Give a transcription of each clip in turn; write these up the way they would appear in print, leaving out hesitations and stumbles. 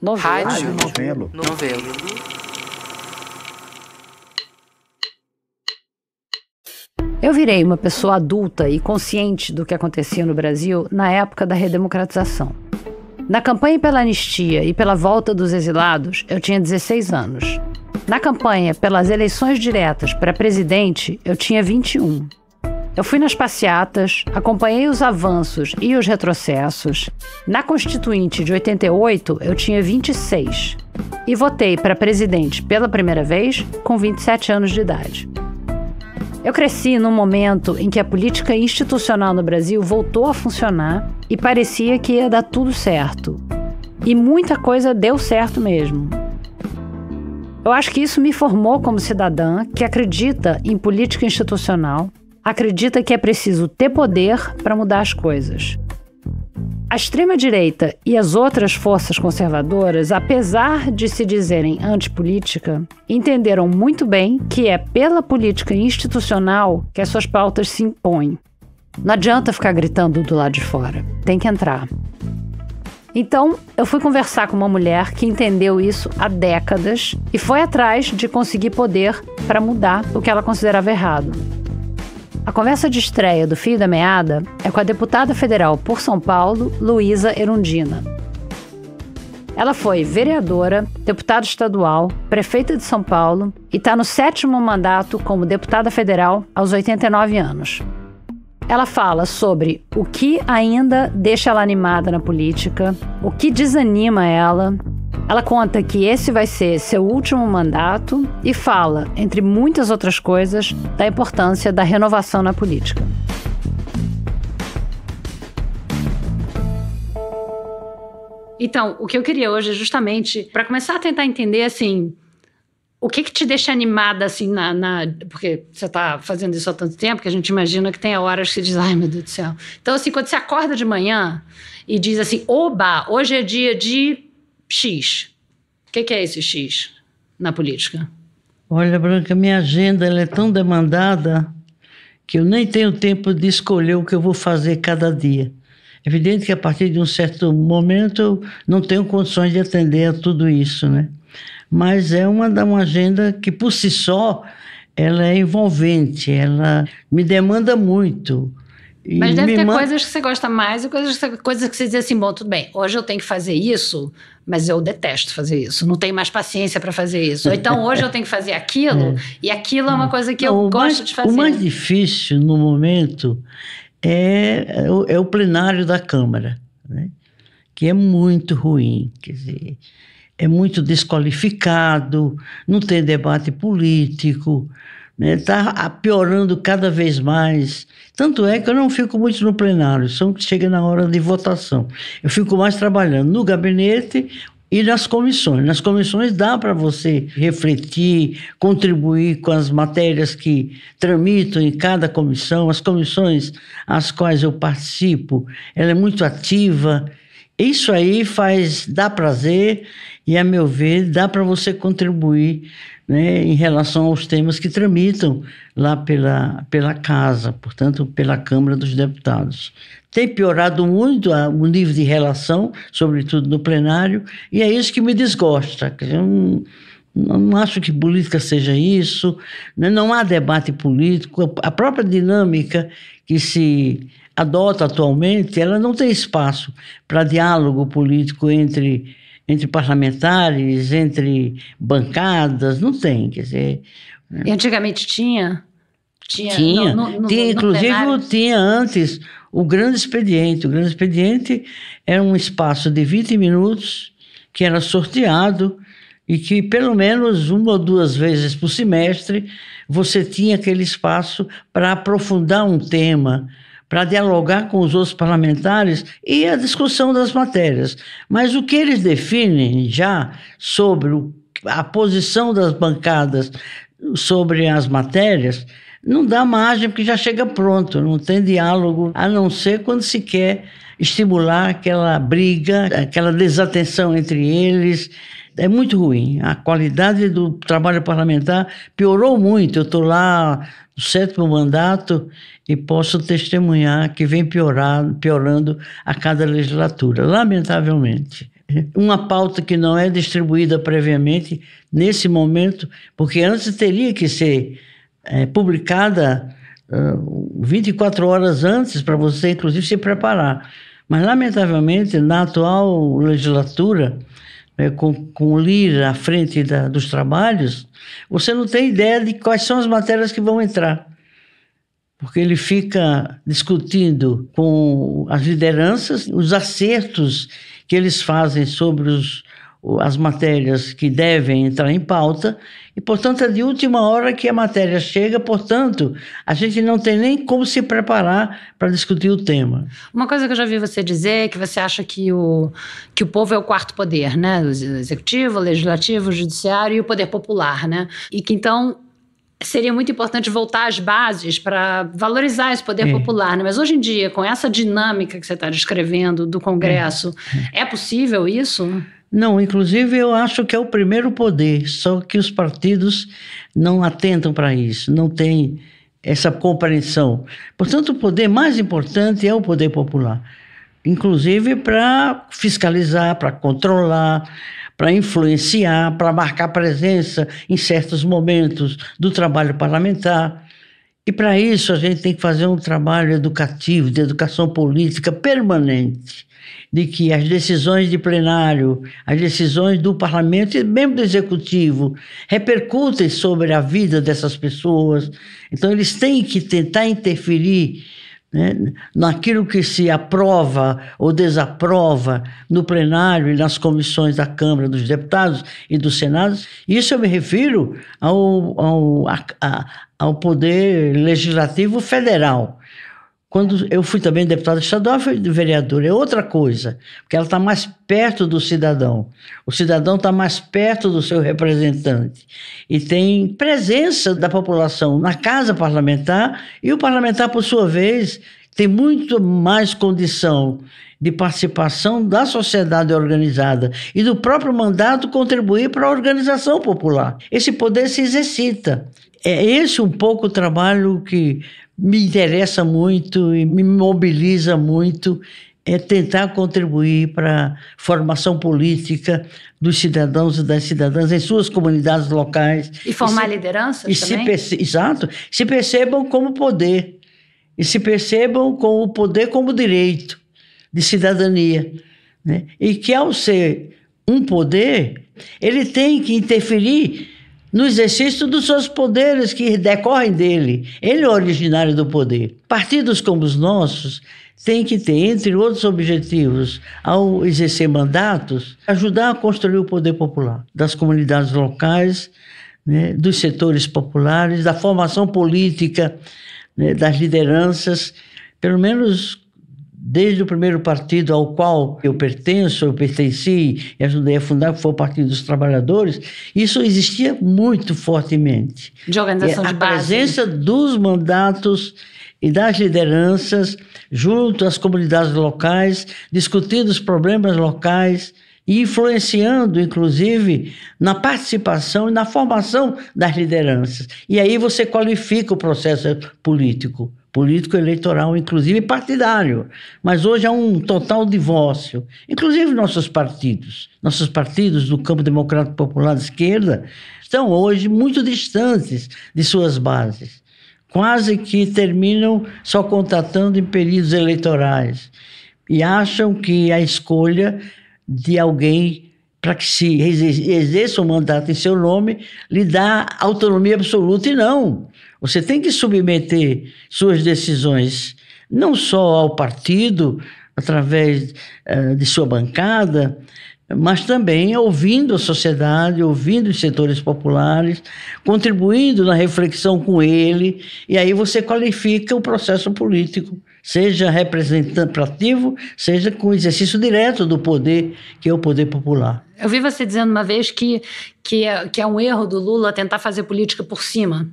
Rádio Novelo. Novelo. Eu virei uma pessoa adulta e consciente do que acontecia no Brasil na época da redemocratização. Na campanha pela anistia e pela volta dos exilados, eu tinha 16 anos. Na campanha pelas eleições diretas para presidente, eu tinha 21. Eu fui nas passeatas, acompanhei os avanços e os retrocessos. Na Constituinte de 88, eu tinha 26. E votei para presidente pela primeira vez com 27 anos de idade. Eu cresci num momento em que a política institucional no Brasil voltou a funcionar e parecia que ia dar tudo certo. E muita coisa deu certo mesmo. Eu acho que isso me formou como cidadã que acredita em política institucional, acredita que é preciso ter poder para mudar as coisas. A extrema-direita e as outras forças conservadoras, apesar de se dizerem antipolítica, entenderam muito bem que é pela política institucional que as suas pautas se impõem. Não adianta ficar gritando do lado de fora, tem que entrar. Então, eu fui conversar com uma mulher que entendeu isso há décadas e foi atrás de conseguir poder para mudar o que ela considerava errado. A conversa de estreia do Fio da Meada é com a deputada federal por São Paulo, Luísa Erundina. Ela foi vereadora, deputada estadual, prefeita de São Paulo e está no 7º mandato como deputada federal aos 89 anos. Ela fala sobre o que ainda deixa ela animada na política, o que desanima ela. Ela conta que esse vai ser seu último mandato e fala, entre muitas outras coisas, da importância da renovação na política. Então, o que eu queria hoje é justamente para começar a tentar entender, assim, o que te deixa animada, assim, porque você está fazendo isso há tanto tempo que a gente imagina que tem horas que você diz, ai, meu Deus do céu. Então, assim, quando você acorda de manhã e diz assim, oba, hoje é dia de X. O que é esse X na política? Olha, Branca, minha agenda ela é tão demandada que eu nem tenho tempo de escolher o que eu vou fazer cada dia. É evidente que a partir de um certo momento eu não tenho condições de atender a tudo isso, né? Mas é uma agenda que, por si só, ela é envolvente, ela me demanda muito. Mas deve ter coisas que você gosta mais e coisas que você diz assim, bom, tudo bem, hoje eu tenho que fazer isso, mas eu detesto fazer isso, não tenho mais paciência para fazer isso. Ou então hoje eu tenho que fazer aquilo, e aquilo é uma coisa que eu gosto de fazer. O mais difícil no momento é o plenário da Câmara, né? Que é muito ruim, quer dizer, é muito desqualificado, não tem debate político, está piorando cada vez mais. Tanto é que eu não fico muito no plenário, só que chega na hora de votação. Eu fico mais trabalhando no gabinete e nas comissões. Nas comissões dá para você refletir, contribuir com as matérias que tramitam em cada comissão. As comissões às quais eu participo, ela é muito ativa. Isso aí dá prazer e, a meu ver, dá para você contribuir, né, em relação aos temas que tramitam lá pela Casa, portanto, pela Câmara dos Deputados. Tem piorado muito o nível de relação, sobretudo no plenário, e é isso que me desgosta. Eu não acho que política seja isso, né? Não há debate político. A própria dinâmica que se adota atualmente, ela não tem espaço para diálogo político entre parlamentares, entre bancadas, não tem, quer dizer... E antigamente tinha? Tinha, inclusive tinha antes o Grande Expediente. O Grande Expediente era um espaço de 20 minutos que era sorteado e que pelo menos 1 ou 2 vezes por semestre você tinha aquele espaço para aprofundar um tema, para dialogar com os outros parlamentares e a discussão das matérias. Mas o que eles definem já sobre a posição das bancadas sobre as matérias não dá margem, porque já chega pronto, não tem diálogo, a não ser quando se quer estimular aquela briga, aquela desatenção entre eles. É muito ruim. A qualidade do trabalho parlamentar piorou muito. Eu estou lá no 7º mandato e posso testemunhar que vem piorando a cada legislatura, lamentavelmente. uma pauta que não é distribuída previamente nesse momento, porque antes teria que ser publicada 24 horas antes para você, inclusive, se preparar. Mas, lamentavelmente, na atual legislatura, com o Lira à frente dos trabalhos, você não tem ideia de quais são as matérias que vão entrar. Porque ele fica discutindo com as lideranças os acertos que eles fazem sobre as matérias que devem entrar em pauta, e, portanto, é de última hora que a matéria chega, portanto, a gente não tem nem como se preparar para discutir o tema. Uma coisa que eu já vi você dizer é que você acha que o povo é o quarto poder, né? O executivo, o legislativo, o judiciário e o poder popular, né? E que, então, seria muito importante voltar às bases para valorizar esse poder popular, né? Mas hoje em dia, com essa dinâmica que você está descrevendo do Congresso, é possível isso? Não, inclusive eu acho que é o primeiro poder, só que os partidos não atentam para isso, não têm essa compreensão. Portanto, o poder mais importante é o poder popular, inclusive para fiscalizar, para controlar, para influenciar, para marcar presença em certos momentos do trabalho parlamentar. E para isso a gente tem que fazer um trabalho educativo, de educação política permanente, de que as decisões de plenário, as decisões do parlamento e mesmo do executivo repercutem sobre a vida dessas pessoas. Então eles têm que tentar interferir, né, naquilo que se aprova ou desaprova no plenário e nas comissões da Câmara dos Deputados e do Senado. Isso eu me refiro ao poder legislativo federal. Quando eu fui também deputado estadual, fui vereador, é outra coisa, porque ela está mais perto do cidadão. O cidadão está mais perto do seu representante e tem presença da população na casa parlamentar, e o parlamentar, por sua vez, tem muito mais condição de participação da sociedade organizada e do próprio mandato contribuir para a organização popular. Esse poder se exercita. É esse um pouco o trabalho que me interessa muito e me mobiliza muito, é tentar contribuir para a formação política dos cidadãos e das cidadãs em suas comunidades locais. E formar lideranças também? Exato. Se percebam como poder. E se percebam com o poder como direito de cidadania, né? E que, ao ser um poder, ele tem que interferir no exercício dos seus poderes que decorrem dele. Ele é o originário do poder. Partidos como os nossos têm que ter, entre outros objetivos, ao exercer mandatos, ajudar a construir o poder popular das comunidades locais, né, dos setores populares, da formação política, né, das lideranças, pelo menos desde o primeiro partido ao qual eu pertenci e ajudei a fundar, que foi o Partido dos Trabalhadores, isso existia muito fortemente. De organização de base. A presença dos mandatos e das lideranças junto às comunidades locais, discutindo os problemas locais e influenciando, inclusive, na participação e na formação das lideranças. E aí você qualifica o processo político eleitoral, inclusive partidário. Mas hoje há um total divórcio. Inclusive nossos partidos do campo democrático popular de esquerda estão hoje muito distantes de suas bases. Quase que terminam só contatando em períodos eleitorais. E acham que a escolha de alguém para que se exerça o mandato em seu nome lhe dá autonomia absoluta. E não. Você tem que submeter suas decisões não só ao partido, através de sua bancada, mas também ouvindo a sociedade, ouvindo os setores populares, contribuindo na reflexão com ele, e aí você qualifica o processo político, seja representativo, seja com o exercício direto do poder, que é o poder popular. Eu vi você dizendo uma vez que é um erro do Lula tentar fazer política por cima.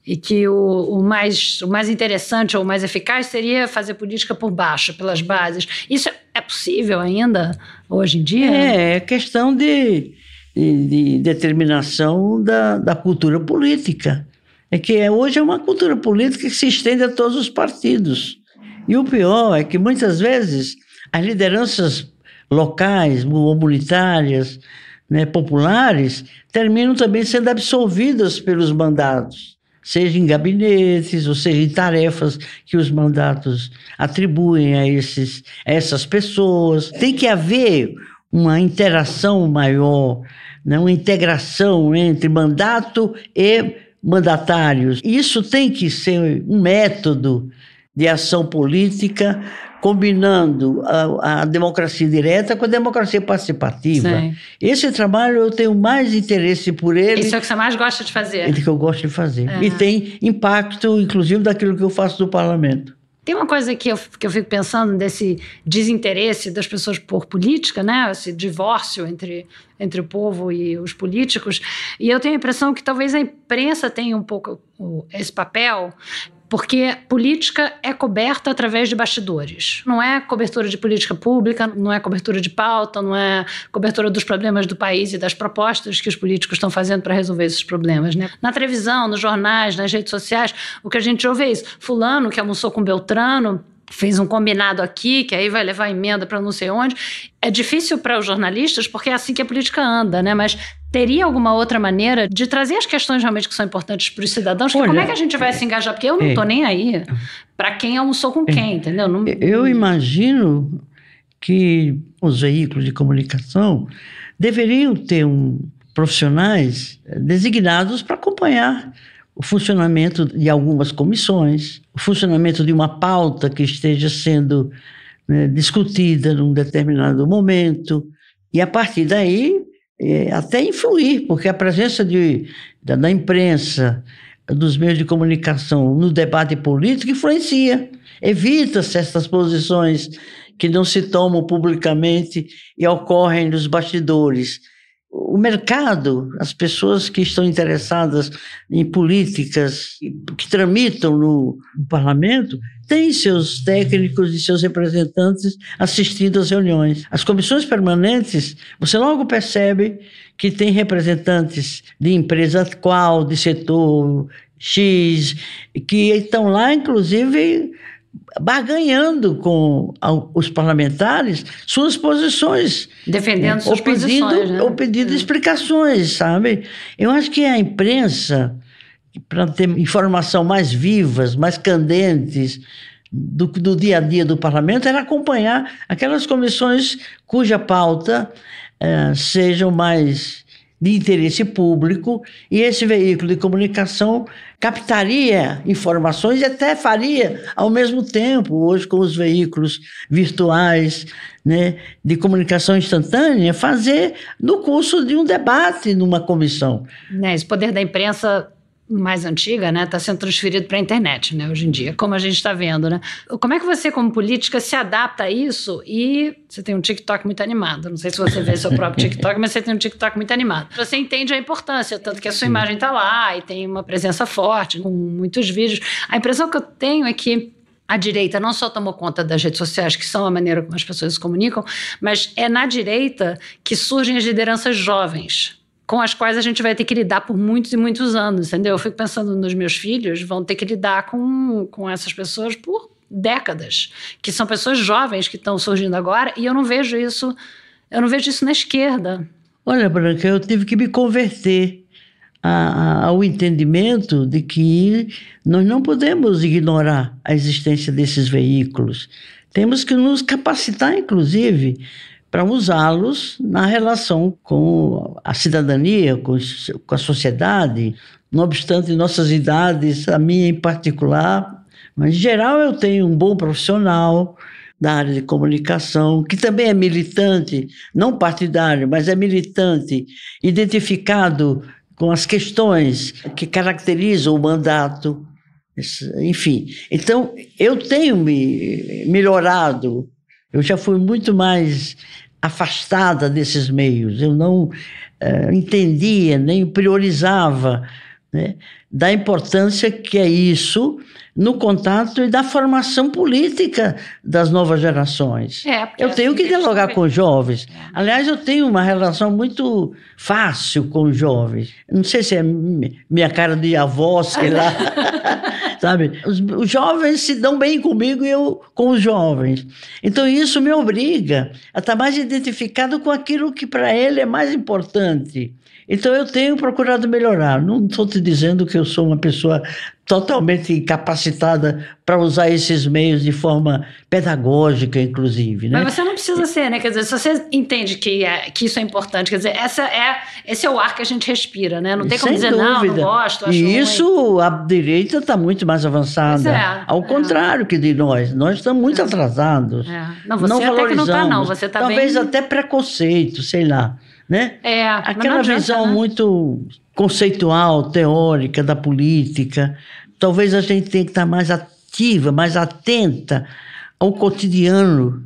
E que o mais interessante ou o mais eficaz seria fazer política por baixo, pelas bases. Isso é possível ainda, hoje em dia? É questão de determinação da cultura política. É que hoje é uma cultura política que se estende a todos os partidos. E o pior é que, muitas vezes, as lideranças locais, comunitárias, né, populares, terminam também sendo absolvidas pelos mandatos, seja em gabinetes, ou seja em tarefas que os mandatos atribuem a essas pessoas. Tem que haver uma interação maior, né, uma integração entre mandato e mandatários. Isso tem que ser um método de ação política, combinando a democracia direta com a democracia participativa. Sim. Esse trabalho eu tenho mais interesse por ele. Isso é o que você mais gosta de fazer. É o que eu gosto de fazer. E tem impacto, inclusive, daquilo que eu faço no parlamento. Tem uma coisa que eu fico pensando desse desinteresse das pessoas por política, né? Esse divórcio entre o povo e os políticos. E eu tenho a impressão que talvez a imprensa tenha um pouco esse papel, porque política é coberta através de bastidores. Não é cobertura de política pública, não é cobertura de pauta, não é cobertura dos problemas do país e das propostas que os políticos estão fazendo para resolver esses problemas, né? Na televisão, nos jornais, nas redes sociais, o que a gente ouve é isso. Fulano que almoçou com Beltrano fez um combinado aqui, que aí vai levar emenda para não sei onde. É difícil para os jornalistas, porque é assim que a política anda, né? Mas teria alguma outra maneira de trazer as questões realmente que são importantes para os cidadãos? Olha, como é que a gente vai se engajar? Porque eu não estou nem aí para quem almoçou com quem, entendeu? Eu imagino que os veículos de comunicação deveriam ter profissionais designados para acompanhar o funcionamento de algumas comissões, o funcionamento de uma pauta que esteja sendo, né, discutida num determinado momento, e a partir daí até influir, porque a presença da imprensa, dos meios de comunicação no debate político influencia, evita-se essas posições que não se tomam publicamente e ocorrem nos bastidores. O mercado, as pessoas que estão interessadas em políticas que tramitam no parlamento, têm seus técnicos e seus representantes assistindo às reuniões. As comissões permanentes, você logo percebe que tem representantes de empresa qual, de setor X, que estão lá, inclusive, barganhando com os parlamentares suas posições. Defendendo suas posições, né? Ou pedindo explicações, sabe? Eu acho que a imprensa, para ter informação mais vivas, mais candentes do dia a dia do parlamento, era acompanhar aquelas comissões cuja pauta sejam mais de interesse público, e esse veículo de comunicação captaria informações e até faria ao mesmo tempo, hoje com os veículos virtuais, né, de comunicação instantânea, fazer no curso de um debate numa comissão. Esse poder da imprensa mais antiga, né, está sendo transferido para a internet, né, hoje em dia, como a gente está vendo, né? Como é que você, como política, se adapta a isso? E você tem um TikTok muito animado, não sei se você vê seu próprio TikTok, mas você tem um TikTok muito animado. Você entende a importância, tanto que a sua imagem está lá e tem uma presença forte, com muitos vídeos. A impressão que eu tenho é que a direita não só tomou conta das redes sociais, que são a maneira como as pessoas se comunicam, mas é na direita que surgem as lideranças jovens, com as quais a gente vai ter que lidar por muitos e muitos anos, entendeu? Eu fico pensando nos meus filhos, vão ter que lidar com essas pessoas por décadas, que são pessoas jovens que estão surgindo agora, e eu não vejo isso na esquerda. Olha, Branca, eu tive que me converter ao entendimento de que nós não podemos ignorar a existência desses veículos. Temos que nos capacitar, inclusive, para usá-los na relação com a cidadania, com a sociedade, não obstante nossas idades, a minha em particular. Mas, em geral, eu tenho um bom profissional da área de comunicação, que também é militante, não partidário, mas é militante, identificado com as questões que caracterizam o mandato, enfim. Então, eu tenho me melhorado. Eu já fui muito mais afastada desses meios. Eu não entendia, nem priorizava, né, da importância que é isso no contato e da formação política das novas gerações. Eu tenho que dialogar com os jovens. Aliás, eu tenho uma relação muito fácil com os jovens. Não sei se é minha cara de avó, sei lá. Sabe? Os jovens se dão bem comigo e eu com os jovens. Então isso me obriga a estar mais identificado com aquilo que para ele é mais importante. Então eu tenho procurado melhorar. Não estou te dizendo que eu sou uma pessoa totalmente capacitada para usar esses meios de forma pedagógica, inclusive, né? Mas você não precisa ser, né? Quer dizer, se você entende que isso é importante, quer dizer, esse é o ar que a gente respira, né? Não tem como dizer, não gosto, acho ruim. E isso, a direita está muito mais avançada. Ao contrário que de nós. Nós estamos muito atrasados. Não, você até que não está, não. Você está talvez até preconceito, sei lá. Né? Aquela visão muito conceitual, teórica da política. Talvez a gente tenha que estar mais ativa, mais atenta ao cotidiano,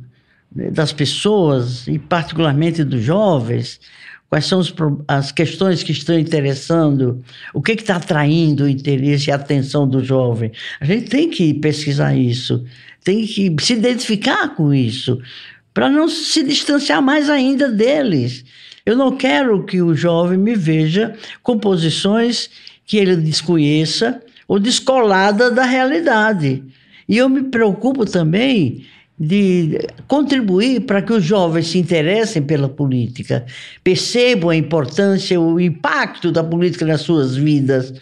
né, das pessoas e particularmente dos jovens. Quais são as questões que estão interessando, o que está atraindo o interesse e a atenção do jovem. A gente tem que pesquisar isso, tem que se identificar com isso, para não se distanciar mais ainda deles. Eu não quero que o jovem me veja com posições que ele desconheça ou descolada da realidade. E eu me preocupo também de contribuir para que os jovens se interessem pela política, percebam a importância, o impacto da política nas suas vidas,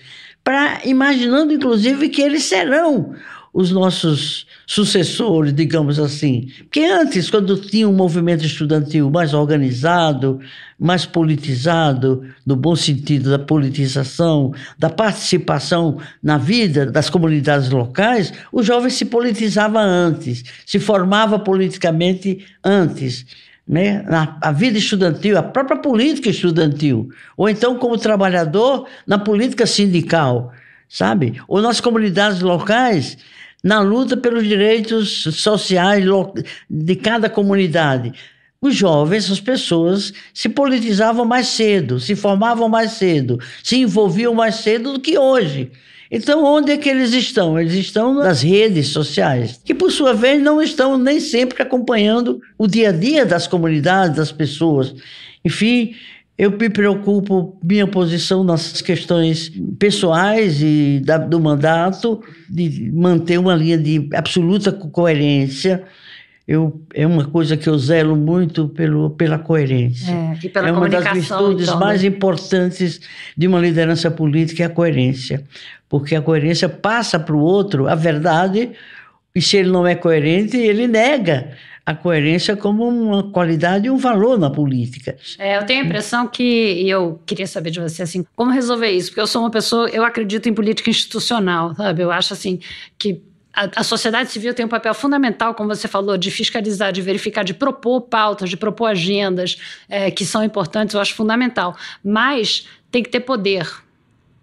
imaginando, inclusive, que eles serão os nossos sucessores, digamos assim. Porque antes, quando tinha um movimento estudantil mais organizado, mais politizado, no bom sentido da politização, da participação na vida das comunidades locais, o jovem se politizava antes, se formava politicamente antes, né? A vida estudantil, a própria política estudantil, ou então como trabalhador na política sindical, sabe? Ou nas comunidades locais, na luta pelos direitos sociais de cada comunidade. Os jovens, as pessoas, se politizavam mais cedo, se formavam mais cedo, se envolviam mais cedo do que hoje. Então, onde é que eles estão? Eles estão nas redes sociais, que, por sua vez, não estão nem sempre acompanhando o dia a dia das comunidades, das pessoas. Enfim, eu me preocupo, minha posição nas questões pessoais e do mandato, de manter uma linha de absoluta coerência. É uma coisa que eu zelo muito pela coerência. E pela é uma das comunicação, virtudes então, mais importantes de uma liderança política, é a coerência. Porque a coerência passa para o outro a verdade, e se ele não é coerente, ele nega a coerência como uma qualidade e um valor na política. Eu tenho a impressão que, e eu queria saber de você, assim, como resolver isso? Porque eu sou uma pessoa, eu acredito em política institucional, sabe? Eu acho, assim, que a sociedade civil tem um papel fundamental, como você falou, de fiscalizar, de verificar, de propor pautas, de propor agendas que são importantes, eu acho fundamental. Mas tem que ter poder.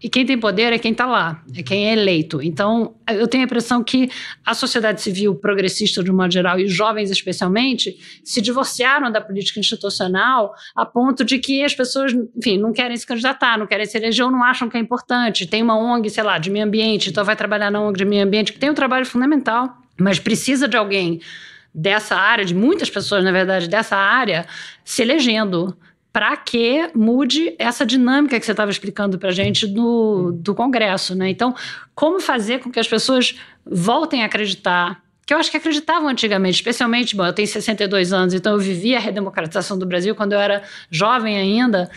E quem tem poder é quem está lá, é quem é eleito. Então, eu tenho a impressão que a sociedade civil progressista, de um modo geral, e os jovens especialmente, se divorciaram da política institucional a ponto de que as pessoas, enfim, não querem se candidatar, não querem se eleger ou não acham que é importante. Tem uma ONG, sei lá, de meio ambiente, então vai trabalhar na ONG de meio ambiente, que tem um trabalho fundamental, mas precisa de alguém dessa área, de muitas pessoas, na verdade, dessa área, se elegendo, para que mude essa dinâmica que você estava explicando para a gente do Congresso, né? Então, como fazer com que as pessoas voltem a acreditar, que eu acho que acreditavam antigamente, especialmente, eu tenho 62 anos, então eu vivi a redemocratização do Brasil quando eu era jovem ainda,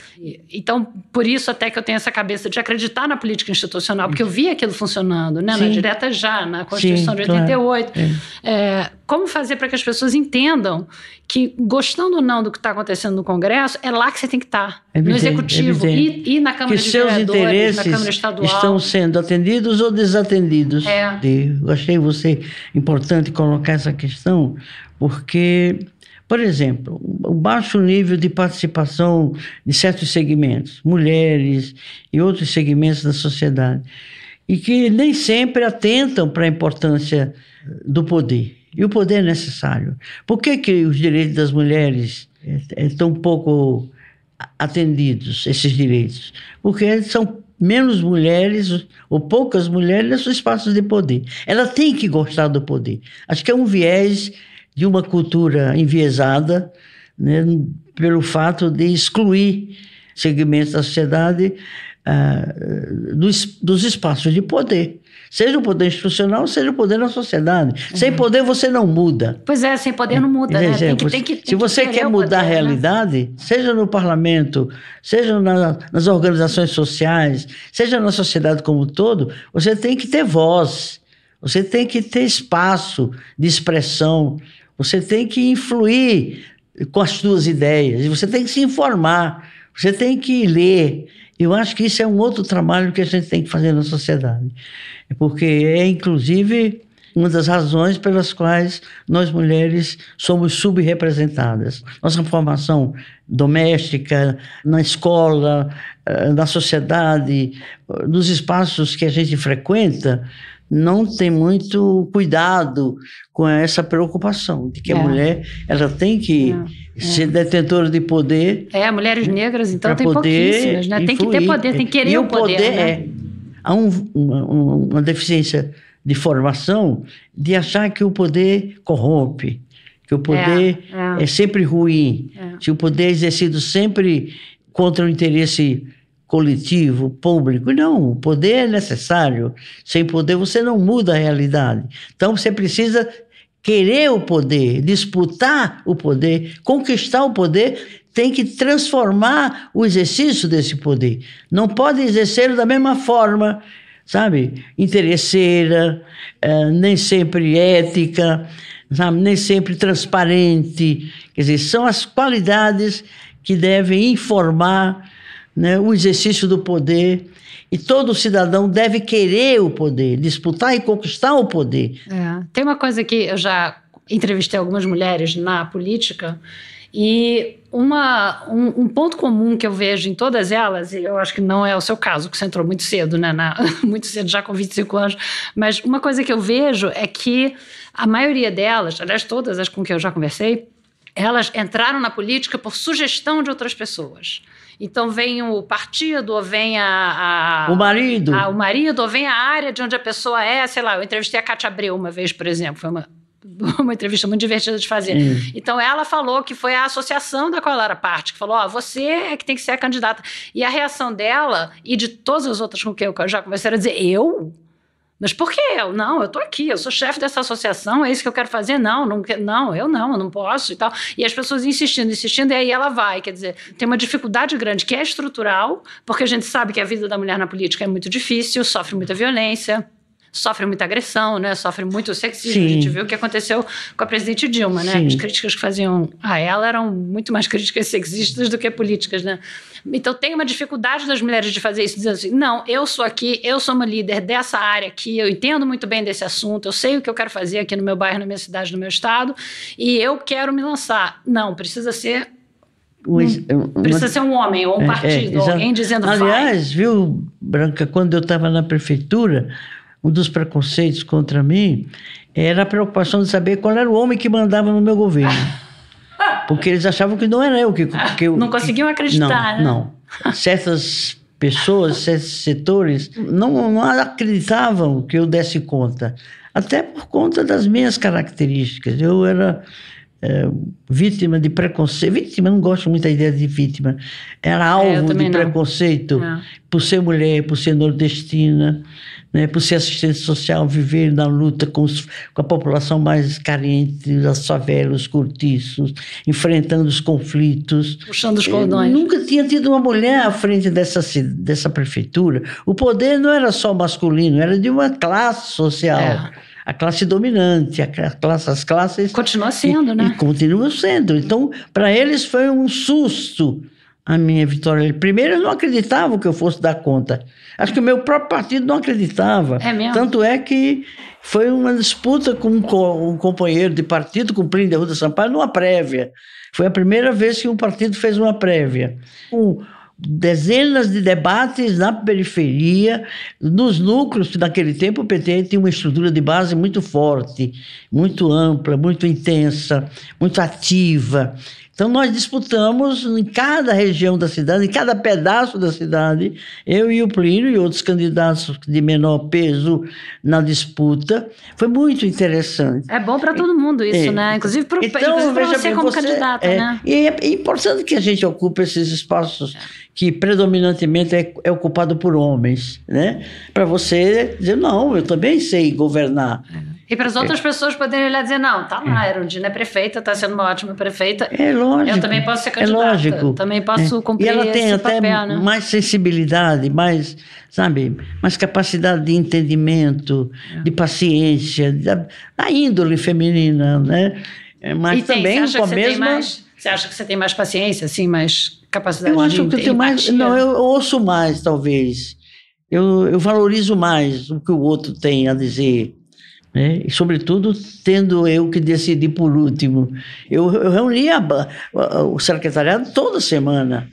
então por isso até que eu tenho essa cabeça de acreditar na política institucional, porque eu vi aquilo funcionando, né? Na Direta Já, na Constituição de 88. Claro. Como fazer para que as pessoas entendam que, gostando ou não do que está acontecendo no Congresso, é lá que você tem que estar, no Executivo e na Câmara de Vereadores, na Câmara Estadual. Estão sendo atendidos ou desatendidos. Eu achei você importante colocar essa questão, porque, por exemplo, o baixo nível de participação de certos segmentos, mulheres e outros segmentos da sociedade, e que nem sempre atentam para a importância do poder. E o poder é necessário. Por que os direitos das mulheres estão pouco atendidos, esses direitos? Porque são menos mulheres ou poucas mulheres nesses espaços de poder. Ela tem que gostar do poder. Acho que é um viés de uma cultura enviesada, né, pelo fato de excluir segmentos da sociedade dos espaços de poder. Seja o poder institucional, seja o poder na sociedade. Sem poder você não muda. Pois é, sem poder não muda, né? Se você quer mudar a realidade, né? Seja no parlamento, seja nas organizações sociais, seja na sociedade como um todo, você tem que ter voz, você tem que ter espaço de expressão, você tem que influir com as suas ideias, você tem que se informar, você tem que ler. Eu acho que isso é um outro trabalho que a gente tem que fazer na sociedade. Porque é, inclusive, uma das razões pelas quais nós mulheres somos subrepresentadas. Nossa formação doméstica, na escola, na sociedade, nos espaços que a gente frequenta, não tem muito cuidado com essa preocupação de que a mulher ela tem que ser detentora de poder. Mulheres negras, então, tem pouquíssimas, né? Tem que ter poder, tem que querer o poder, né? Há uma deficiência de formação de achar que o poder corrompe, que o poder é sempre ruim, que o poder é exercido sempre contra o interesse coletivo, público. Não, o poder é necessário. Sem poder você não muda a realidade. Então você precisa querer o poder, disputar o poder, conquistar o poder, tem que transformar o exercício desse poder. Não pode exercer da mesma forma, sabe? Interesseira, nem sempre ética, sabe? Nem sempre transparente. Quer dizer, são as qualidades que devem informar, né, o exercício do poder, e todo cidadão deve querer o poder, disputar e conquistar o poder. Tem uma coisa que eu já entrevistei algumas mulheres na política, e um ponto comum que eu vejo em todas elas, e eu acho que não é o seu caso, que você entrou muito cedo, né, muito cedo, já com 25 anos, mas uma coisa que eu vejo é que a maioria delas, aliás, todas as com que eu já conversei, elas entraram na política por sugestão de outras pessoas. Então vem o partido, ou vem o marido. O marido, ou vem a área de onde a pessoa é, sei lá, eu entrevistei a Cátia Abreu uma vez, por exemplo, foi uma entrevista muito divertida de fazer. Então ela falou que foi a associação da qual ela era parte, que falou, você é que tem que ser a candidata. E a reação dela, e de todas as outras com quem eu já conversei, era dizer, eu? Mas por que eu? Não, eu estou aqui, eu sou chefe dessa associação, é isso que eu quero fazer? Não, eu não posso e tal. E as pessoas insistindo, e aí ela vai. Quer dizer, tem uma dificuldade grande que é estrutural, porque a gente sabe que a vida da mulher na política é muito difícil, sofre muita violência, sofre muita agressão, né? Sofre muito sexismo. Sim. A gente viu o que aconteceu com a presidente Dilma, né? Sim. As críticas que faziam a ela eram muito mais críticas sexistas do que políticas, né? Então tem uma dificuldade das mulheres de fazer isso, dizendo assim, não, eu sou aqui, eu sou uma líder dessa área aqui, eu entendo muito bem desse assunto, eu sei o que eu quero fazer aqui no meu bairro, na minha cidade, no meu estado, e eu quero me lançar. Não, precisa ser um homem, ou um partido, ou alguém dizendo vai. Aliás, viu, Branca, quando eu estava na prefeitura, um dos preconceitos contra mim era a preocupação de saber qual era o homem que mandava no meu governo. Porque eles achavam que não era eu que não conseguiam acreditar, né? Não. Certas pessoas, certos setores, não acreditavam que eu desse conta. Até por conta das minhas características. Eu era vítima de preconceito. Vítima, não gosto muito da ideia de vítima. Era alvo de preconceito por ser mulher, por ser nordestina, né, por ser assistente social, viver na luta com a população mais carente, as favelas, os cortiços, enfrentando os conflitos. Puxando os cordões. Nunca tinha tido uma mulher à frente dessa prefeitura. O poder não era só masculino, era de uma classe social. A classe dominante, as classes... Continua sendo, né? E continua sendo. Então, para eles foi um susto a minha vitória. Primeiro, eu não acreditava que eu fosse dar conta. Acho que o meu próprio partido não acreditava. É mesmo? Tanto é que foi uma disputa com um companheiro de partido, com o Plínio de Arruda Sampaio, numa prévia. Foi a primeira vez que um partido fez uma prévia. Dezenas de debates na periferia, nos núcleos, que naquele tempo o PT tinha uma estrutura de base muito forte, muito ampla, muito intensa, muito ativa. Então, nós disputamos em cada região da cidade, em cada pedaço da cidade, eu e o Plínio e outros candidatos de menor peso na disputa. Foi muito interessante. É bom para todo mundo isso, né? Inclusive para você como candidata, né? E é importante que a gente ocupe esses espaços que predominantemente é ocupado por homens, né? Para você dizer, não, eu também sei governar. E para as outras pessoas poderem olhar e dizer, não, tá lá, a Erundina é prefeita, está sendo uma ótima prefeita. É lógico. Eu também posso ser candidata. É lógico. Também posso cumprir esse papel. E ela tem até mais sensibilidade, mais capacidade de entendimento, de paciência, da índole feminina, né? Mas e também com a mesma... Você acha que você tem mais paciência, assim, mais capacidade de empatia? Eu acho que eu tenho mais... Não, eu ouço mais, talvez. Eu valorizo mais o que o outro tem a dizer. Né? E, sobretudo, tendo eu que decidir por último. Eu reunia o secretariado toda semana.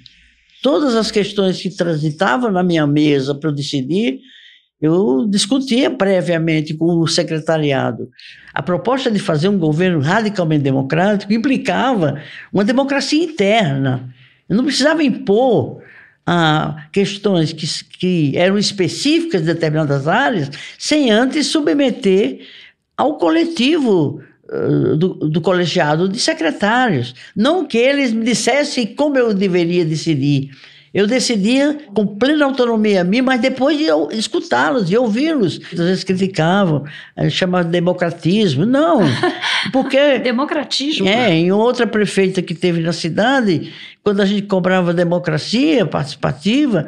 Todas as questões que transitavam na minha mesa para eu decidir, eu discutia previamente com o secretariado. A proposta de fazer um governo radicalmente democrático implicava uma democracia interna. Eu não precisava impor questões que eram específicas de determinadas áreas, sem antes submeter ao coletivo do colegiado de secretários. Não que eles me dissessem como eu deveria decidir. Eu decidia com plena autonomia minha, mas depois de eu escutá-los, de ouvi-los. Às vezes criticavam, chamavam de democratismo. Não, porque... Democratismo? Em outra prefeita que teve na cidade, quando a gente cobrava democracia participativa,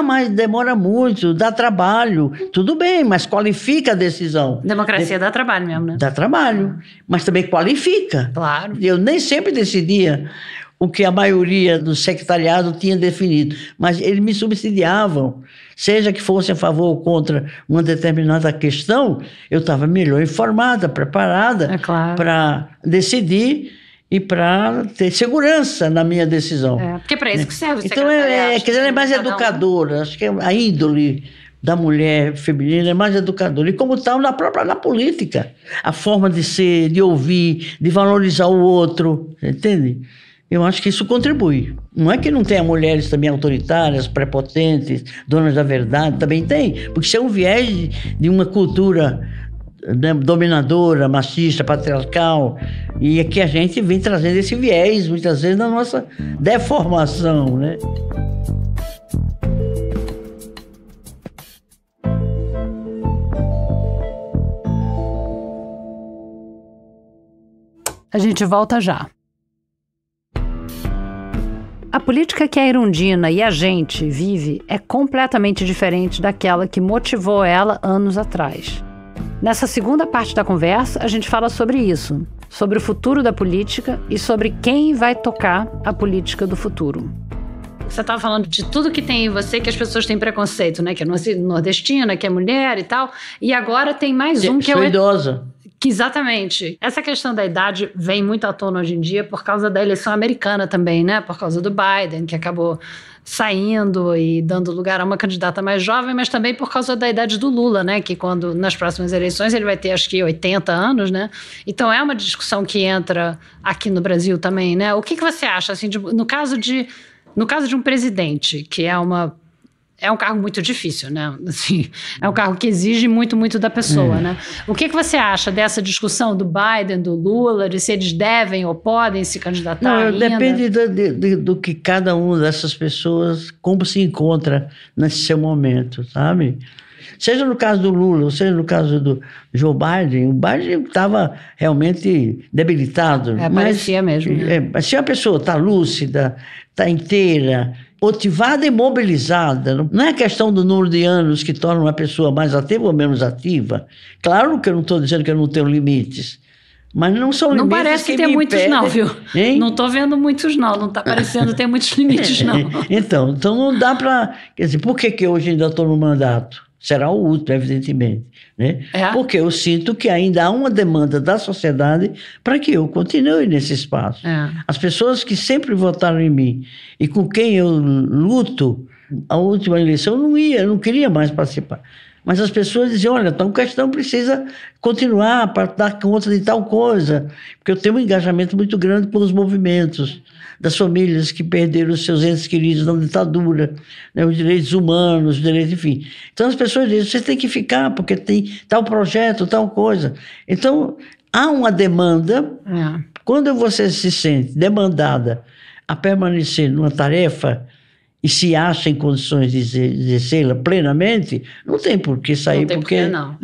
mas demora muito, dá trabalho. Tudo bem, mas qualifica a decisão. Democracia dá trabalho mesmo, né? Dá trabalho, mas também qualifica. Claro. Eu nem sempre decidia o que a maioria do secretariado tinha definido, mas eles me subsidiavam, seja que fosse a favor ou contra uma determinada questão, eu estava melhor informada, preparada para decidir e para ter segurança na minha decisão. Porque para isso que serve o secretariado. Então, ela é mais educadora, acho que a índole da mulher feminina é mais educadora. E como tal, na política, a forma de ser, de ouvir, de valorizar o outro, entende? Eu acho que isso contribui. Não é que não tenha mulheres também autoritárias, prepotentes, donas da verdade, também tem, porque isso é um viés de uma cultura, né, dominadora, machista, patriarcal, e aqui a gente vem trazendo esse viés, muitas vezes, na nossa deformação, né? A gente volta já. A política que a Erundina e a gente vive é completamente diferente daquela que motivou ela anos atrás. Nessa segunda parte da conversa, a gente fala sobre isso, sobre o futuro da política e sobre quem vai tocar a política do futuro. Você estava falando de tudo que tem em você que as pessoas têm preconceito, né? Que é nordestina, que é mulher e tal. E agora tem mais um que é o... idosa. Exatamente. Essa questão da idade vem muito à tona hoje em dia por causa da eleição americana também, né? Por causa do Biden, que acabou saindo e dando lugar a uma candidata mais jovem, mas também por causa da idade do Lula, né? Que quando, nas próximas eleições, ele vai ter, acho que 80 anos, né? Então é uma discussão que entra aqui no Brasil também, né? O que você acha, assim, no caso de um presidente, que é um cargo muito difícil, né? Assim, é um cargo que exige muito, muito da pessoa, né? O que você acha dessa discussão do Biden, do Lula, de se eles devem ou podem se candidatar ainda? Depende do que cada uma dessas pessoas, como se encontra nesse seu momento, sabe? Seja no caso do Lula, ou seja no caso do Joe Biden, o Biden estava realmente debilitado. Parecia mesmo. Né? Se a pessoa está lúcida, está inteira, motivada e mobilizada, não é questão do número de anos que torna uma pessoa mais ativa ou menos ativa. Claro que eu não estou dizendo que eu não tenho limites, mas não são limites. Não parece ter muitos, não, viu? Hein? Não estou vendo muitos, não está parecendo ter muitos limites, não. Então não dá para... Quer dizer, por que eu hoje ainda estou no mandato? Será o último, evidentemente. Né? Porque eu sinto que ainda há uma demanda da sociedade para que eu continue nesse espaço. As pessoas que sempre votaram em mim e com quem eu luto, a última eleição eu não queria mais participar. Mas as pessoas diziam, olha, então a questão precisa continuar para dar conta de tal coisa. Porque eu tenho um engajamento muito grande com os movimentos das famílias que perderam os seus entes queridos na ditadura, né, os direitos humanos, os direitos, enfim. Então as pessoas dizem, você tem que ficar porque tem tal projeto, tal coisa. Então há uma demanda. Quando você se sente demandada a permanecer numa tarefa e se acha em condições de exercê-la plenamente, não tem por que sair. Não tem porque não.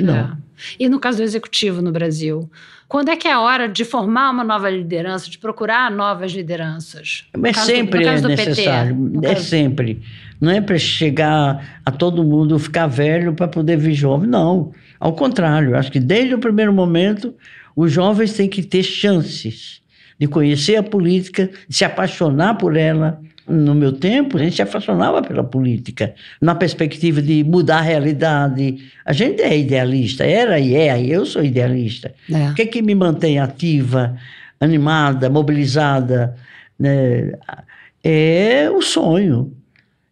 E no caso do executivo no Brasil, quando é que é a hora de formar uma nova liderança, de procurar novas lideranças? Mas sempre é necessário, sempre. Não é para chegar a todo mundo ficar velho para poder vir jovem, não. Ao contrário, acho que desde o primeiro momento os jovens têm que ter chances de conhecer a política, de se apaixonar por ela. No meu tempo, a gente se apaixonava pela política, na perspectiva de mudar a realidade. A gente é idealista, era e é, eu sou idealista. O que é que me mantém ativa, animada, mobilizada? Né? É o sonho.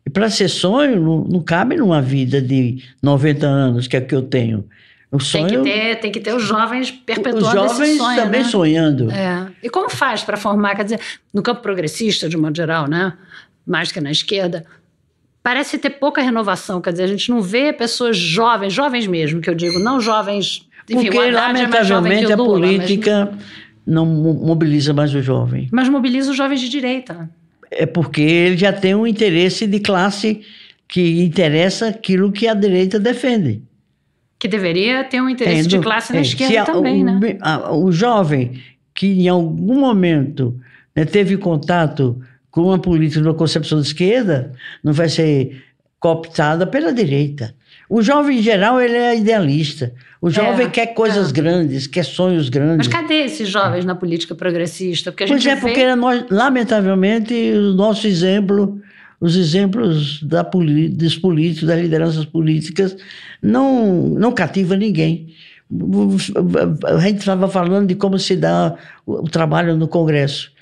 E para ser sonho, não cabe numa vida de 90 anos, que é o que eu tenho. O sonho, tem que ter os jovens perpetuando esse sonho. Os jovens também, né? Sonhando. E como faz para formar, quer dizer, no campo progressista, de modo geral, né? Mais que na esquerda, parece ter pouca renovação, quer dizer, a gente não vê pessoas jovens mesmo, que eu digo, não jovens... Enfim, porque, lamentavelmente, a política não mobiliza mais o jovem. Mas mobiliza os jovens de direita. É porque ele já tem um interesse de classe que interessa aquilo que a direita defende. Que deveria ter um interesse de classe na esquerda também, né? O jovem que em algum momento, né, teve contato com uma política de uma concepção de esquerda, não vai ser cooptada pela direita. O jovem, em geral, ele é idealista. O jovem quer coisas grandes, quer sonhos grandes. Mas cadê esses jovens na política progressista? Porque a gente porque nós, lamentavelmente, o nosso exemplo... Os exemplos dos políticos, das lideranças políticas, não cativa ninguém. A gente estava falando de como se dá o trabalho no Congresso.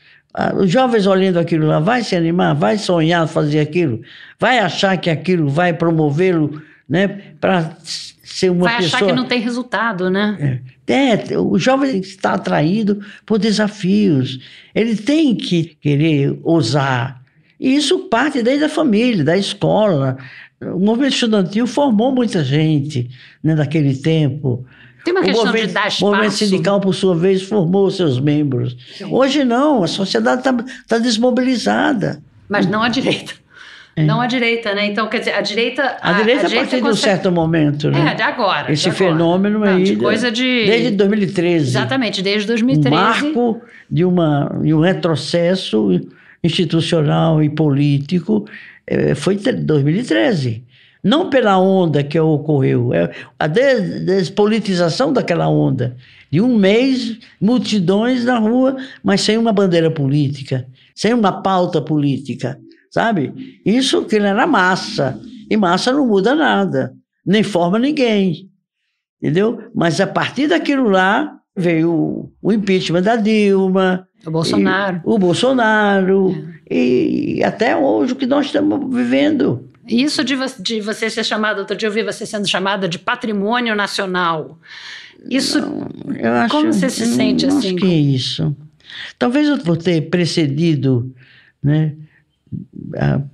Os jovens olhando aquilo lá, vai se animar, vai sonhar fazer aquilo, vai achar que aquilo vai promovê-lo, né, para ser uma pessoa... Vai achar que não tem resultado, né? O jovem está atraído por desafios. Ele tem que querer ousar. E isso parte desde a família, da escola. O movimento estudantil formou muita gente, né, naquele tempo. Tem uma questão de dar espaço. O movimento sindical, por sua vez, formou seus membros. Sim. Hoje não, a sociedade está desmobilizada. Mas não a direita. Não a direita, né? Então, quer dizer, a direita... A direita a partir de um certo momento, né? De agora. Esse fenômeno aí... De coisa de... Desde 2013. Exatamente, desde 2013. Um marco de um retrocesso institucional e político foi 2013. Não pela onda que ocorreu, a despolitização daquela onda. De um mês, multidões na rua, mas sem uma bandeira política, sem uma pauta política, sabe? Isso que era massa, e massa não muda nada, nem forma ninguém, entendeu? Mas a partir daquilo lá, veio o impeachment da Dilma, o Bolsonaro, e até hoje o que nós estamos vivendo. Isso de você ser chamada, outro dia eu vi você sendo chamada de patrimônio nacional. Isso, como você se sente assim? Acho que é isso. Talvez eu vou ter precedido, né,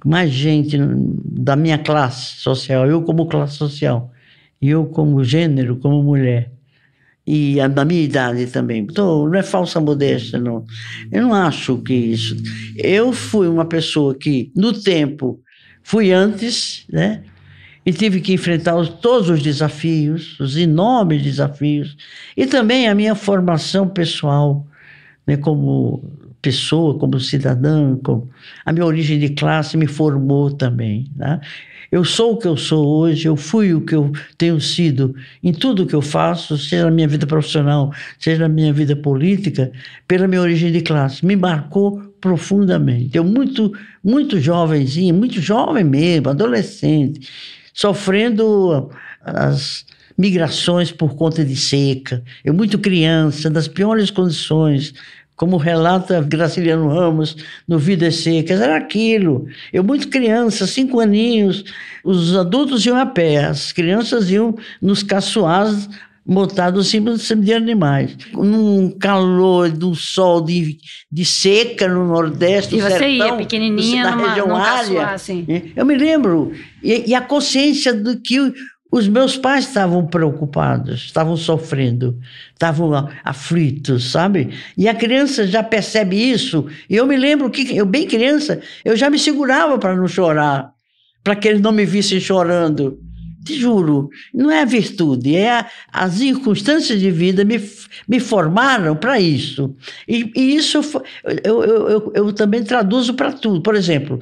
mais gente da minha classe social, eu como classe social, eu como gênero, como mulher. E da minha idade também. Então, não é falsa modéstia, não. Eu não acho que isso... Eu fui uma pessoa que, no tempo, fui antes, né? E tive que enfrentar todos os desafios, os enormes desafios. E também a minha formação pessoal, né? Como pessoa, como cidadã, a minha origem de classe me formou também, né? Eu sou o que eu sou hoje, eu fui o que eu tenho sido em tudo que eu faço, seja na minha vida profissional, seja na minha vida política, pela minha origem de classe. Me marcou profundamente. Eu muito jovenzinho, muito jovem mesmo, adolescente, sofrendo as migrações por conta de seca. Eu muito criança, nas piores condições, como relata Graciliano Ramos no Vidas Secas, era aquilo. Eu, muito criança, 5 aninhos, os adultos iam a pé, as crianças iam nos caçoás montados em cima de animais. Num calor, do sol de seca no Nordeste, e você sertão, ia pequenininha na região num área. caçoar, assim. Eu me lembro, e a consciência de que os meus pais estavam preocupados, estavam sofrendo, estavam aflitos, sabe? E a criança já percebe isso. E eu me lembro que, eu bem criança, eu já me segurava para não chorar, para que eles não me vissem chorando. Te juro, não é a virtude, as circunstâncias de vida me formaram para isso. E isso eu também traduzo para tudo. Por exemplo,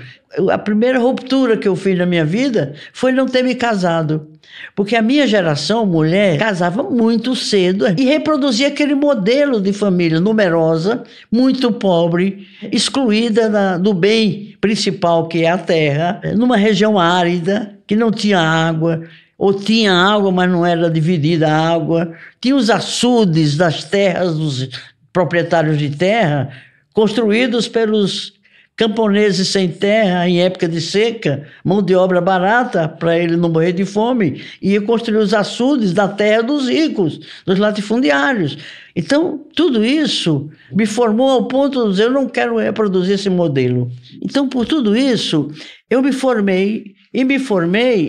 a primeira ruptura que eu fiz na minha vida foi não ter me casado. Porque a minha geração, mulher, casava muito cedo e reproduzia aquele modelo de família numerosa, muito pobre, excluída do bem principal, que é a terra, numa região árida, que não tinha água, ou tinha água, mas não era dividida a água. Tinha os açudes das terras dos proprietários de terra, construídos pelos camponeses sem terra, em época de seca, mão de obra barata, para ele não morrer de fome, e ia construir os açudes da terra dos ricos, dos latifundiários. Então, tudo isso me formou ao ponto de dizer, eu não quero reproduzir esse modelo. Então, por tudo isso, eu me formei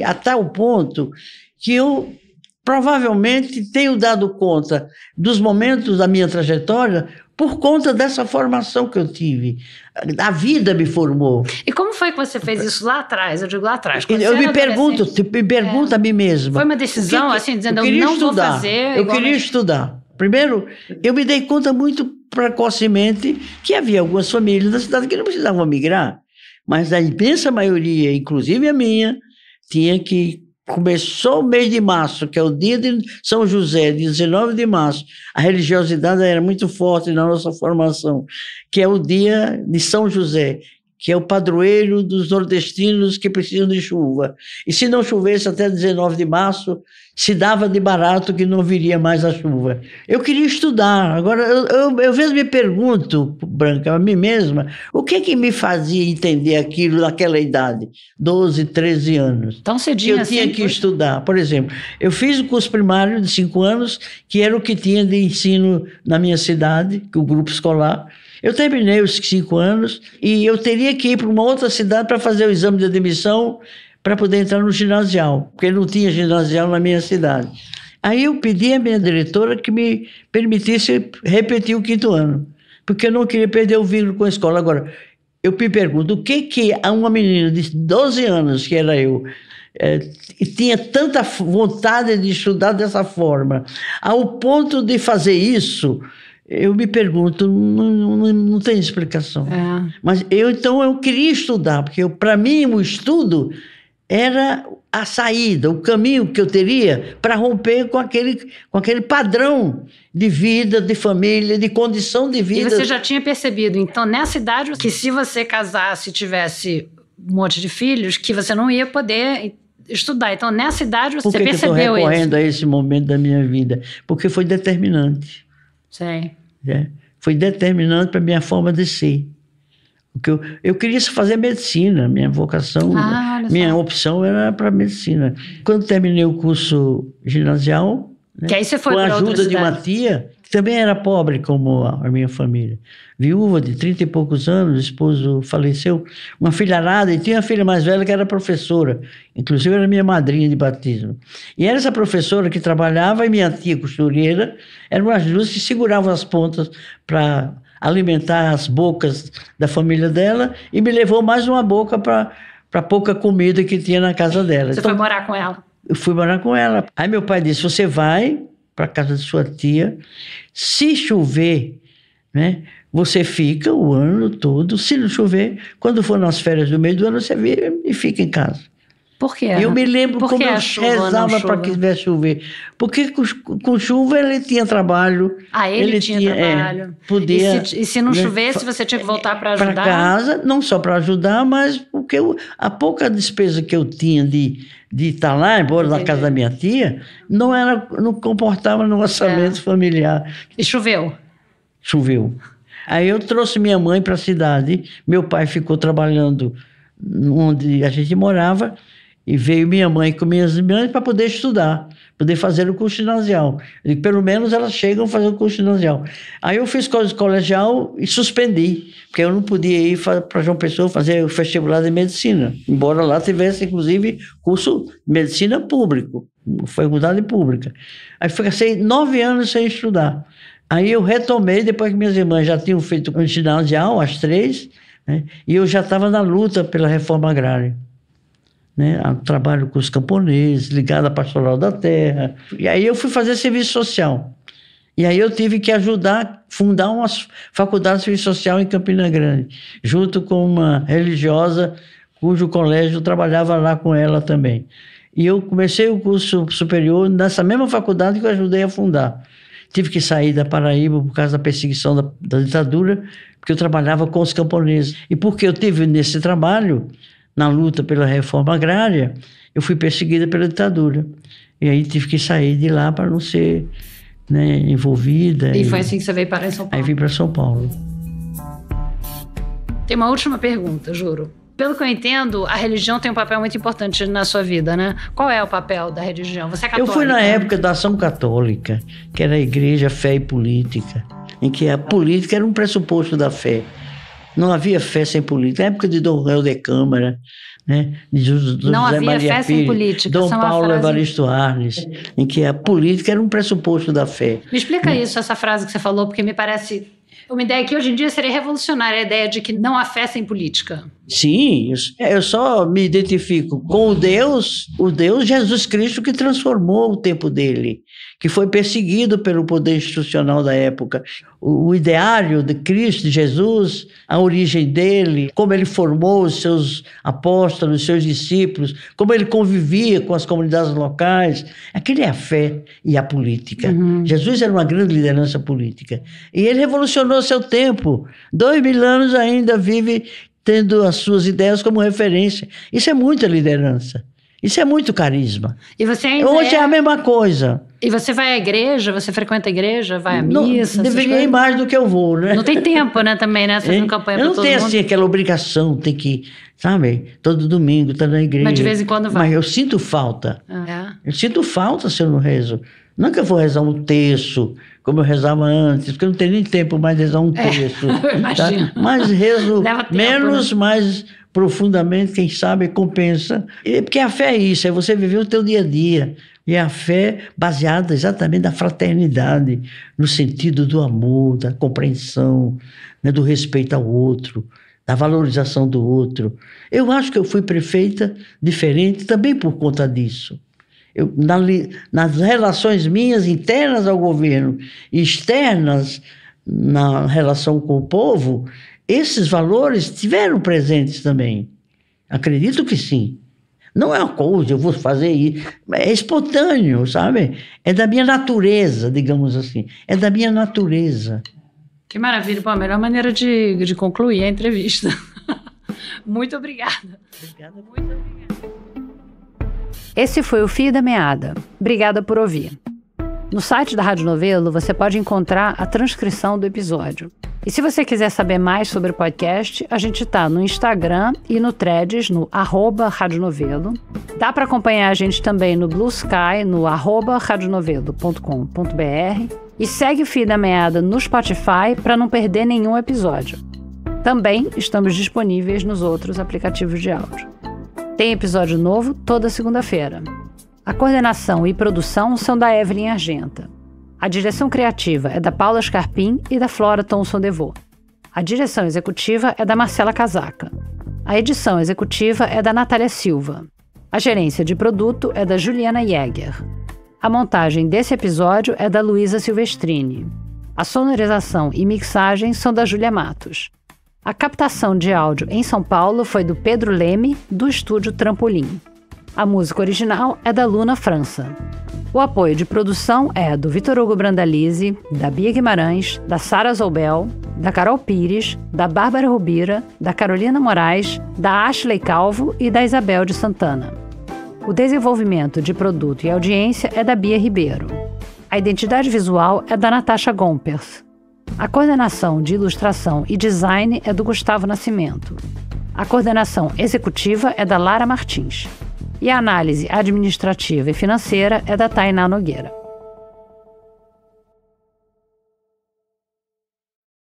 a tal ponto que eu provavelmente tenho dado conta dos momentos da minha trajetória por conta dessa formação que eu tive. A vida me formou. E como foi que você fez isso lá atrás? Eu digo lá atrás. Eu me pergunto a mim mesma. Foi uma decisão, assim, dizendo, eu não vou fazer... Eu queria estudar. Primeiro, eu me dei conta muito precocemente que havia algumas famílias da cidade que não precisavam migrar. Mas a imensa maioria, inclusive a minha, tinha que... Começou o mês de março, que é o dia de São José, 19 de março. A religiosidade era muito forte na nossa formação, que é o dia de São José, que é o padroeiro dos nordestinos que precisam de chuva. E se não chovesse até 19 de março, se dava de barato que não viria mais a chuva. Eu queria estudar. Agora, eu às vezes me pergunto, Branca, a mim mesma, o que me fazia entender aquilo naquela idade? 12, 13 anos. Tão cedinho que eu tinha que estudar. Por exemplo, eu fiz o curso primário de 5 anos, que era o que tinha de ensino na minha cidade, o grupo escolar. Eu terminei os 5 anos e eu teria que ir para uma outra cidade para fazer o exame de admissão para poder entrar no ginasial, porque não tinha ginasial na minha cidade. Aí eu pedi à minha diretora que me permitisse repetir o 5º ano, porque eu não queria perder o vínculo com a escola. Agora, eu me pergunto, o que uma menina de 12 anos, que era eu, tinha tanta vontade de estudar dessa forma, ao ponto de fazer isso... Eu me pergunto, não tem explicação. Mas então eu queria estudar, porque para mim o estudo era a saída, o caminho que eu teria para romper com aquele padrão de vida, de família, de condição de vida. E você já tinha percebido, então, nessa idade, que se você casasse e tivesse um monte de filhos, que você não ia poder... estudar. Então, nessa idade, você percebeu isso. Por que eu estou recorrendo a esse momento da minha vida? Porque foi determinante. Sei. Foi determinante para a minha forma de ser. Porque eu queria fazer medicina, minha vocação, minha opção era para medicina. Quando terminei o curso ginasial, que aí você foi com a outra ajuda de cidade. uma tia, que também era pobre como a minha família, viúva de 30 e poucos anos, o esposo faleceu, uma filharada, e tinha uma filha mais velha que era professora, inclusive era minha madrinha de batismo. E era essa professora que trabalhava, e minha tia costureira, eram as duas que seguravam as pontas para alimentar as bocas da família dela, e me levou mais uma boca para pouca comida que tinha na casa dela. Você foi morar com ela? Eu fui morar com ela. Aí meu pai disse, você vai para a casa de sua tia, se chover, né, você fica o ano todo, se não chover, quando for nas férias do meio do ano, você vem e fica em casa. Por quê? Eu me lembro como eu rezava para que tivesse chover. Porque com chuva ele tinha trabalho. Ele tinha trabalho. Podia. E se não chovesse, você tinha que voltar para ajudar? Para casa, não só para ajudar, mas porque a pouca despesa que eu tinha de estar lá, embora na casa da minha tia, não comportava no orçamento familiar. E choveu? Choveu. Aí eu trouxe minha mãe para a cidade, meu pai ficou trabalhando onde a gente morava, e veio minha mãe com minhas irmãs para poder estudar, poder fazer o curso ginasial. E pelo menos elas chegam a fazer o curso ginasial. Aí eu fiz colegial e suspendi, porque eu não podia ir para João Pessoa fazer o vestibular de medicina, embora lá tivesse, inclusive, curso de medicina público, faculdade pública. Aí fiquei 9 anos sem estudar. Aí eu retomei, depois que minhas irmãs já tinham feito o ginasial, as 3, né, e eu já estava na luta pela reforma agrária. Né, trabalho com os camponeses, ligado à pastoral da terra. E aí eu fui fazer serviço social. E aí eu tive que ajudar, fundar uma faculdade de serviço social em Campina Grande, junto com uma religiosa cujo colégio eu trabalhava lá com ela também. E eu comecei o curso superior nessa mesma faculdade que eu ajudei a fundar. Tive que sair da Paraíba por causa da perseguição da ditadura, porque eu trabalhava com os camponeses. E porque eu tive nesse trabalho, na luta pela reforma agrária, eu fui perseguida pela ditadura. E aí tive que sair de lá para não ser, né, envolvida. E foi assim que você veio para São Paulo? Aí vim para São Paulo. Tem uma última pergunta, juro. Pelo que eu entendo, a religião tem um papel muito importante na sua vida, né? Qual é o papel da religião? Você é católica? Eu fui na época da ação católica, que era a igreja, fé e política, em que a política era um pressuposto da fé. Não havia fé sem política. Na época de Dom Helder Câmara, né, de José não Maria havia fé Pires, sem política. Dom Paulo Evaristo Arnes, em que a política era um pressuposto da fé. Me explica isso, essa frase que você falou, porque me parece uma ideia que hoje em dia seria revolucionária, a ideia de que não há fé sem política. Sim, eu só me identifico com o Deus Jesus Cristo, que transformou o tempo dele, que foi perseguido pelo poder institucional da época. O ideário de Cristo, de Jesus, a origem dele, como ele formou os seus apóstolos, os seus discípulos, como ele convivia com as comunidades locais, aquilo é a fé e a política. Uhum. Jesus era uma grande liderança política. E ele revolucionou seu tempo. 2000 anos ainda vive tendo as suas ideias como referência. Isso é muita liderança. Isso é muito carisma. E você ainda hoje é a mesma coisa. E você vai à igreja? Você frequenta a igreja? Vai à missa? Não, deveria ir mais do que eu vou, né? Não tem tempo, né, também, né? Fazendo campanha para todo mundo. Eu não tenho, assim, aquela obrigação, tem que, sabe, todo domingo tá na igreja. Mas de vez em quando vai. Mas eu sinto falta. Eu sinto falta se eu não rezo. Não é que eu vou rezar um terço, como eu rezava antes, porque eu não tenho nem tempo mais de rezar um terço. Imagina. Tá? Mas rezo tempo, menos, né? Mais profundamente, quem sabe compensa. Porque a fé é isso, é você viver o teu dia a dia. E a fé baseada exatamente na fraternidade, no sentido do amor, da compreensão, né, do respeito ao outro, da valorização do outro. Eu acho que eu fui prefeita diferente também por conta disso. Nas relações minhas internas ao governo e externas na relação com o povo, esses valores estiveram presentes também. Acredito que sim. Não é uma coisa, eu vou fazer isso. É espontâneo, sabe? É da minha natureza, digamos assim. É da minha natureza. Que maravilha. Pô, a melhor maneira de concluir a entrevista. Muito obrigada. Obrigada. Muito obrigada. Esse foi o Fio da Meada. Obrigada por ouvir. No site da Rádio Novelo, você pode encontrar a transcrição do episódio. E se você quiser saber mais sobre o podcast, a gente está no Instagram e no Threads, no @radionovelo. Dá para acompanhar a gente também no Blue Sky, no @radionovelo.com.br. E segue o Fio da Meada no Spotify para não perder nenhum episódio. Também estamos disponíveis nos outros aplicativos de áudio. Tem episódio novo toda segunda-feira. A coordenação e produção são da Evelyn Argenta. A direção criativa é da Paula Scarpim e da Flora Thomson-Devaux. A direção executiva é da Marcela Casaca. A edição executiva é da Natália Silva. A gerência de produto é da Juliana Jäger. A montagem desse episódio é da Luísa Silvestrini. A sonorização e mixagem são da Júlia Matos. A captação de áudio em São Paulo foi do Pedro Leme, do estúdio Trampolim. A música original é da Luna França. O apoio de produção é do Vitor Hugo Brandalize, da Bia Guimarães, da Sara Zoubel, da Carol Pires, da Bárbara Rubira, da Carolina Moraes, da Ashley Calvo e da Isabel de Santana. O desenvolvimento de produto e audiência é da Bia Ribeiro. A identidade visual é da Natasha Gompers. A coordenação de ilustração e design é do Gustavo Nascimento. A coordenação executiva é da Lara Martins. E a análise administrativa e financeira é da Tainá Nogueira.